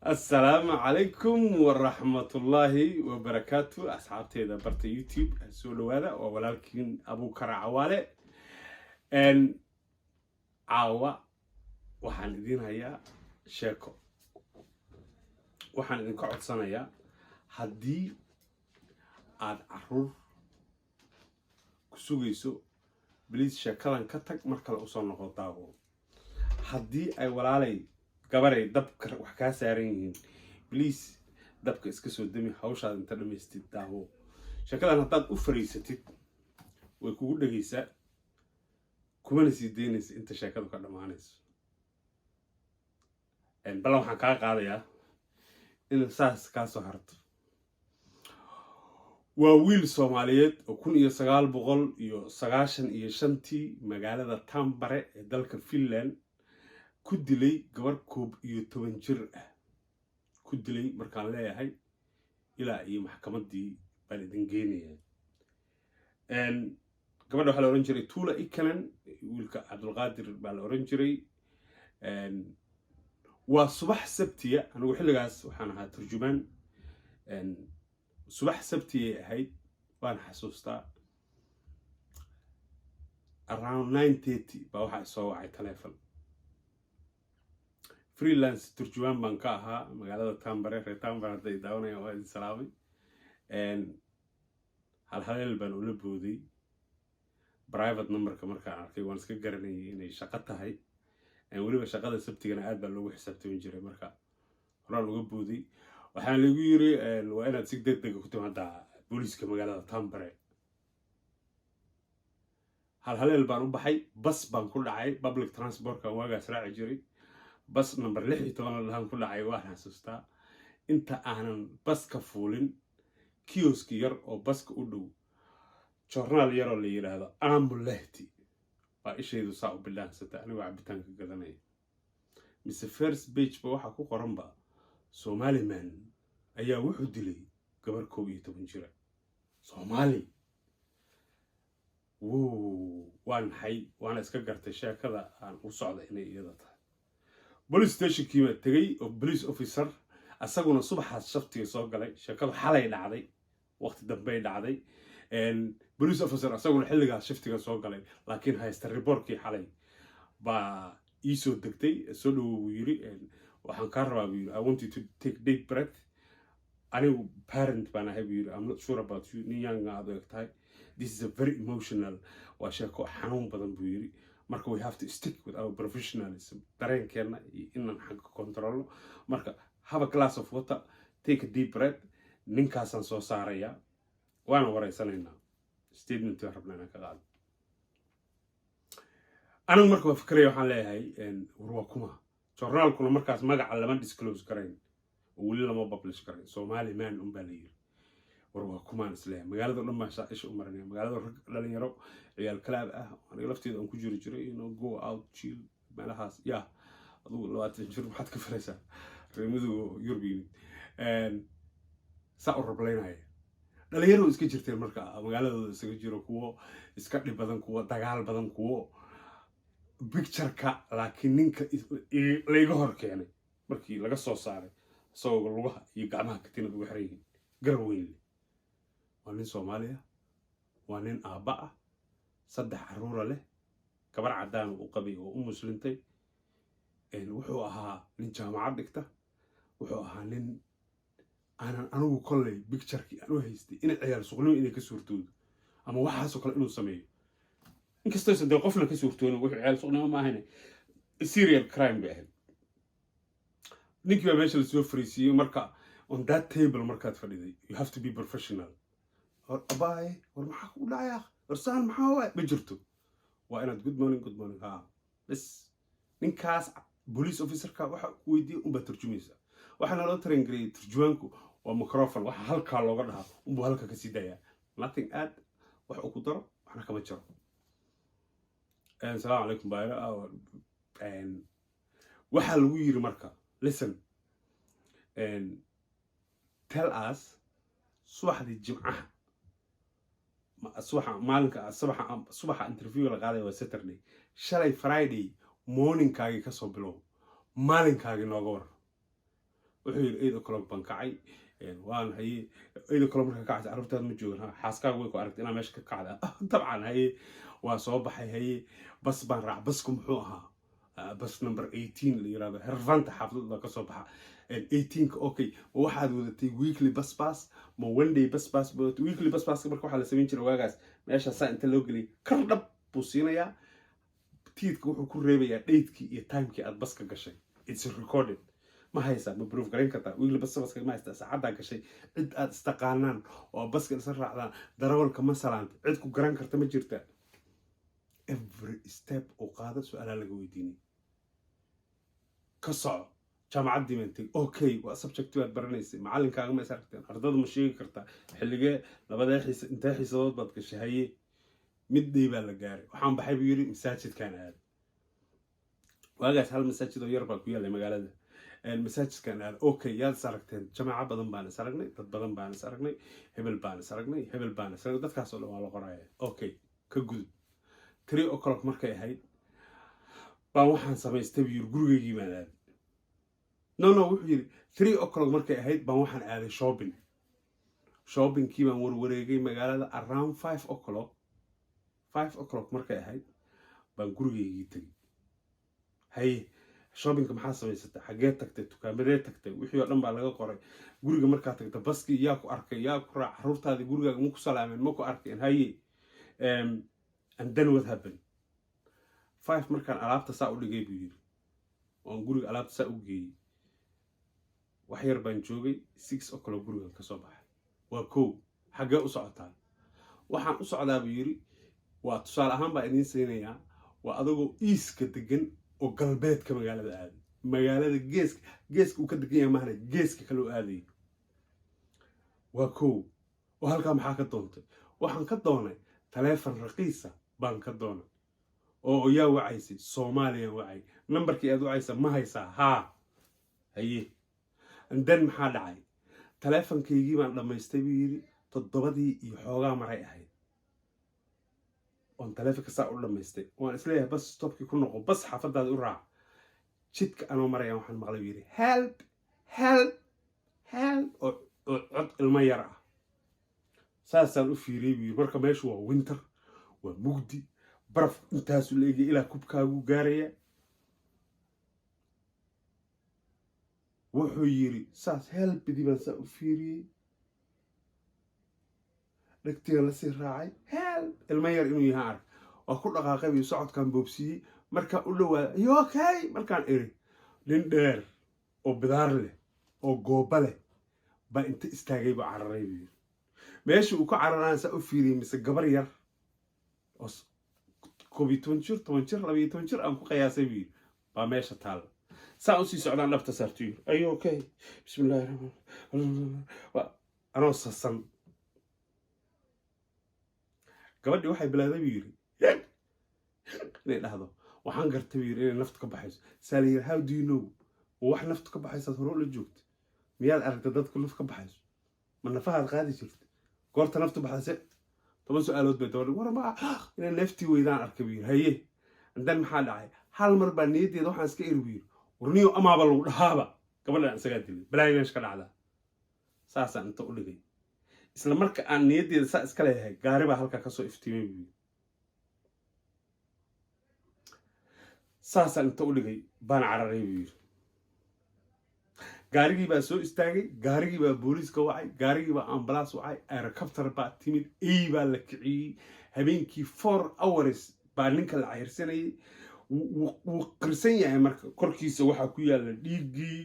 السلام عليكم ورحمة الله وبركاته أصحابتي إذا برت يوتيوب سولو هذا ولكن أبو كرع عوالة إن عوا وحن الدين هيا شاكو وحن الدين كعد سنة يا هدي عاد عرور كسوجيسو بليز شاكلان كتك مركل أصلا نقطعه هدي أي ولالي gabaray dabka wax ka saaran yihiin please dabka iska soo dami hawshaad inta dhameystid daawo shakadan hadaad u fariisatid way kugu dhageysaa kuma sii deynaysa inta shakadu ka dhamaanayso bal waxaan ka qaadayaa in saas ka soo harto waa wiil Soomaaliyeed oo 1995 magaalada Tampere ee dalka Finland ku dilay gabar koob iyo 10 jir ah ku dilay markaan leeyahay ilaa iyo maxkamadii baan idin geenayaa gabadha waxa la oran jiray Tuula Ikanan wiilka Cabdulqaadir baa la oran jiray waa subax sabtiya anigu xilligaas waxaan ahaa turjumaan subax sabtiya ahayd waan xasuustaa around 9:30 baa waxa soo wacay telefoon freelance turjumaan baan ka ahaa magaalada Tampere reetaan hadday daawanayaan waa idin salaamay halhaleel baan ula booday private numberka markaan arkay waan iska garanayay inay shaqo tahay waliba shaqada sabtigana aad baa loogu xisaabtami jiray marka horaan uga booday waxaan lagu yiri waa inaad si degdeg ah ku timaadaa booliiska magaalada Tampere halhaleel baan u baxay bas baan ku dhacay public transport ka waagaas raaci jiray bas number 16 lahan ku dhacay waan xasuustaa inta aanan baska fuulin kiosk yar oo baska u dhow journal yar oo la yiraahdo Ambulehti baa ishaydu saa u bilaansata anigu cabitaanka gadanay mise first page ba waxa ku qoran ba Somaliman ayaa wuxuu dilay gabar 11 jir Somali waan iska gartay sheekada aan u socday inay iyada tahay police station kiima tagay oo police officer asaguna subaxaas shaftiga soo galay sheekadu xalay dhacday waqti dambe dhacday police officer asaguna xilligaas shaftiga soo galay laakiin haysta reportkii xalay baa ii soo degtay soo dhaw yiri waxaan ka rabaa yiri I want you to take deep breath anigu parent baan ahay yiri I'm not sure about you nin young adagtahay this is a very emotional waa sheeko xanuun badan buu yiri marka we have to stick with our professionalism dareenkeena inaan xaq control marka have a glass of water take a deep breath ninkaasan soo saaraya waana wareysanaynaa statement ka rabnaa ka qaad anigu marka fikiraya waxaan leeyahay warwa kuma journalkuna markaas magaca lama disclose karayn oo wali lama publish karayn Somaliman baa la yiri warwa kuma isla magaalada dhan ma shaa'ish u maranaya magaalada dhalinyaro ciyaal kalaab ah aniga lafteeda aan ku jiri jiray inuu go out chill meelahaas aduu 20 jir maxaad ka faraysaa reemidu European saa u rableynaya dhalinyaro iska jirteen marka magaaladooda isaga jiro kuwo iska dhib badan kuwo dagaal badan kuwo picture-ka laakiin ninka layga hor keenay markii laga soo saaray soo lugaha iyo gacmaha katinada ugu xiran yihiin garweyn waa nin Soomaaliya waa nin aabba ah 3 caruur leh gabar cadaan u qabay oo u muslintay wuxuu ahaa nin jaamacad dhigta wuxuu ahaa nin anigu kolley picture-kii aan u haystay in ciyaar suqnimo inay ka suurtoodo ama waxaas oo kale inuu sameeyo inkastoo saddex qofna ka suurtoodo wuxuu ciyaar suqnimo ma ahayn serial crime baa ninkii baa meesha la soo fariisiyay marka on that table markaad fadhiday you have to be professional or abay war maxaa ku dhacaya warsaan maxaa waa ma jirto waa inaad good morning bas ninkaas police officer ka waxa ku weydiiyay umba turjumaysa waxana loo train gareeyay turjumaanku waa microphone waxa halka looga dhaha umba halka ka sii daya nothing add wax uu ku daro waxna kama jiro assalamu alaykum bayra waxa lagu yiri marka listen tell us subaxdii jimcaha subaxa interview la qaaday waa Saturday shalay Friday morning kaagi ka soo bilow maalinkaagi nooga war wuxuu yiri 8 o'clock baan kacay waan haye 8 o'clock marka kacay carruurtaad ma joogan xaaskaaga way ku aragtay inaan meesha ka kacday dabcan haye waa soo baxay haye bas baan raac basku muxuu ahaa bas number 18 la yiraahdo hervanta xaafadda ka soo baxa 18 okay waxaad wadatay weekly bus pass ma one day bus pass weekly bus pass marka waxa la sameyn jiray waagaas meesha saa inta loo galiyay kardhab buu siinayaa tiidka wuxuu ku reebayaa date-kii iyo time-kii aad baska gashay it's recorded ma haysaa ma proof garan kartaa weekly bus pass ma haysta saacada gashay cid aad istaqaanaan oo baska isla raacdaan darawalka masalan cid ku garan karta ma jirta every step oo qaado su'aalaha laga weydiinay ka soco jaamacadii maantay okay waa subject waad baranaysay macallinkaaga ma isaragteen ardada ma sheegi kartaa xilligee labada intee xiisadood baad gashay haye midday baa la gaaray waxaan baxay buu yiri masaajidkan aad waagaas hal masaajid oo yar baa ku yaalay magaalada masaajidkan aad okay yaad isaragteen jamaaca badan baan isaragnay dad badan baan isaragnay hebel baan isaragnay dadkaas oo dhan waa la qoraya okay ka gudub 3 o'clock markay ahayd baan waxaan samaystay buu yiri gurigeygii baan aaday no wuxuu yiri 3 o'clock markay ahayd baan waxaan aaday shoppingkii baan warwareegay magaalada around 5 o'clock markay ahayd baan gurigeygii tagay haye shoppingka maxaa samaysatay xagee tagtay dukaamadee tagtay wixii oo dhan baa laga qoray guriga markaa tagtay baskii yaa ku arkay yaa ku raac carruurtaadii gurigaaga ma ku salaameen ma ku arkeen haye and then what happened 5 markaan alaabta saa u dhigay buu yiri oon guriga alaabta saa u geeyey wax yar baan joogay 6 o'clock gurigan ka soo baxay waa kow xagee u socotaa waxaan u socdaa buu yiri waa tusaale ahaan baa idiin siinayaa waa adagoo iiska degan oo galbeedka magaalada aaday magaalada geeska uu ka degan yahay mahna geeska kale u aaday waa kow oo halkaa maxaa ka doontay waxaan ka doonay taleefon raqiisa baan ka doonay oo yaa wacaysay Soomaaliya wacay numberkii aad wacaysa ma haysaa haa haye and then maxaa dhacay taleefankaygii baan dhamaystay buu yiri 7 iyo xoogaa maray ahayd on taleefanka saa u dhamaystay waan isleeyahay bas stopkii ku noqo bas xaafadaada u raac jidka anoo maraya waxaan maqlay yiri help oo cod ilmo yar ah saasaan u fiiriyay buu yiri marka meeshu waa winter waa mugdi baraf intaasu leegay ilaa kubkaagu gaaraya wuxuu yiri saas helpidii baan saa u fiiriyey dhagtiga la sii raacay help ilmo yar inuu yahay arag waa ku dhaqaaqay buu socodkan boobsiyey markaa u dhawaaday you okay markaan iri nin dheer oo bidaar leh oo gooba leh baa inta istaagay buu cararay buu yiri meesha uu ka cararaan saa u fiiriyey mise gabar yar oo 12 jir aan ku qiyaasay buu yiri baa meesha taal saa u sii socdaan dhabta saartay ayo okay bismillaahir rahmaanir anoo sasan gabadhii waxay bilaaday buu yiri inay dhahdo waxaan gartay buu yiri inay naftu ka baxayso saaliir how do you know wax naftu ka baxayso hore la joogto miyaad aragtay dadku naftu ka baxayso ma nafahaad qaadi jirto goorta naftu baxayso 10 su'aalood bay dooray war ma inay nafti weydaan arkay buu yiri haye andan maxaa dhacay hal mar baa niyadeeda waxaan iska iri buu yiri warniyo amaaba lagu dhahaaba gabadhan isaga dilay balay meesh ka dhacda saasaan inta u dhigay isla marka aan niyadeeda saa iska leeyahay gaari baa halka ka soo iftiimay buu yiri saasaan inta u dhigay baan cararay buu yiri gaarigii baa soo istaagay gaarigii baa booliiska wacay gaarigii baa ambulance wacay helicopter baa timid baa la kiciyey habeenkii 4 hours baa ninka la cayrsanayay wuu qirsan yahay marka korkiisa waxa ku yaala dhiigii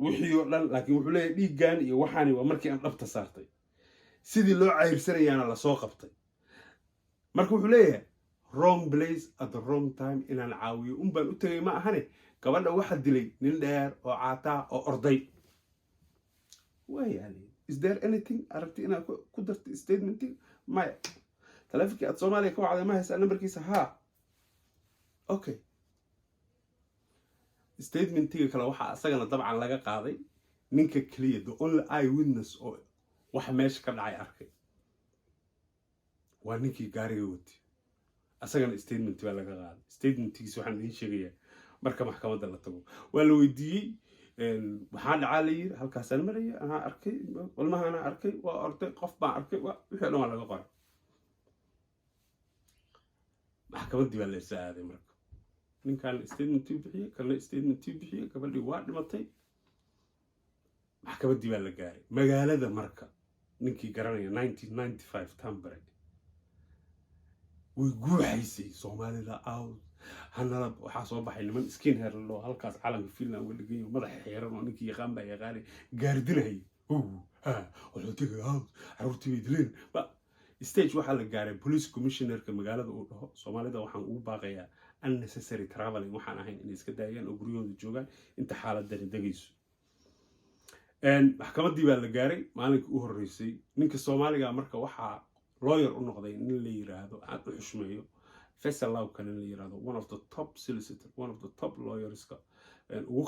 wixii oo dhan laakiin wuxuu leeyahay dhiigan iyo waxaani waa markii aan dhabta saartay sidii loo cayrsanayaana la soo qabtay marka wuxuu leeyahay wrong place at the wrong time inaan caawiyo baan u tagay ma ahane gabadha waxa dilay nin dheer oo caata oo orday waayali is there anything aragti inaa ku dartay statementing ma taleefankii aad Soomaaliya ka wacday ma haysaa numberkiisa haa okay statementiga kale waxa asagana dabcan laga qaaday ninka kaliya the only eyewitness oo waxa meesha ka dhacay arkay waa ninkii gaariga watay asagana statement baa laga qaaday statementigiisa waxaan idin sheegayaa marka maxkamadda la tago waa la weydiiyey waxaa dhacaa la yiri halkaasaan maraya anaa arkay walmaha anaa arkay waa orday qof baan arkay wixii dhan waa laga qoray maxkamaddii baa la isa aaday marka ninkan statementii bixiyey kalna statementii bixiyey gabadhii waa dhimatay maxkamaddii baa la gaaray magaalada marka ninkii garanaya 1995 tambare way guuxaysay Soomaalida out hanala waxaa soo baxay niman skin hair loo halkaas calanka Finland uga dhigay madax xeeran oo ninkii yaqaan baa yaqaanay gaardinay wuxuu tagay out carruurtii way dileen stage waxaa la gaaray police commissionerka magaalada uu dhaho Soomaalida waxaan ugu baaqayaa unnecessary traveling waxaan ahayn inay iska daayaan oo guryahooda joogaan inta xaaladani dagayso maxkamaddii baa la gaaray maalinkii u horreysay ninka Soomaaliga marka waxaa lawyer u noqday nin la yiraahdo aad u xushmeeyo Faisal Lawkan la yiraahdo one of the top solicitor one of the top lawyers ugu